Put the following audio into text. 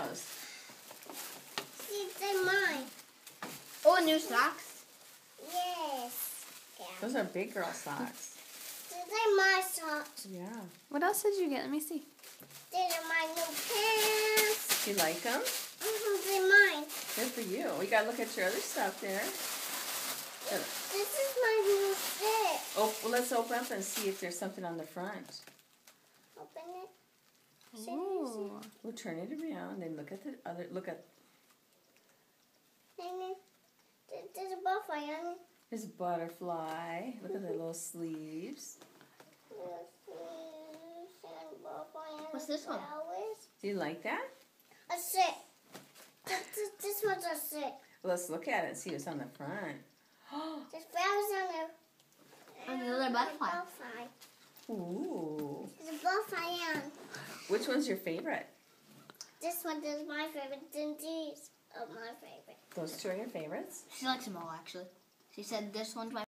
those? See, they're mine. Oh, new socks? Yes. Yeah. Those are big girl socks. They're my socks. Yeah. What else did you get? Let me see. These are my new pants. Do you like them? They're mine. Good for you. We got to look at your other stuff there. This is my new set. Oh, well, let's open up and see if there's something on the front. Open it. Ooh. We'll turn it around and look at the other. Look at. There's a butterfly on it. There's a butterfly. Look at the little sleeves. What's this one? Do you like that? A set. This one's a set. Well, let's look at it and see what's on the front. There's flowers on Another butterfly. Ooh. There's a butterfly on. Which one's your favorite? This one is my favorite, and these are my favorite. Those two are your favorites? She likes them all, actually. She said this one's my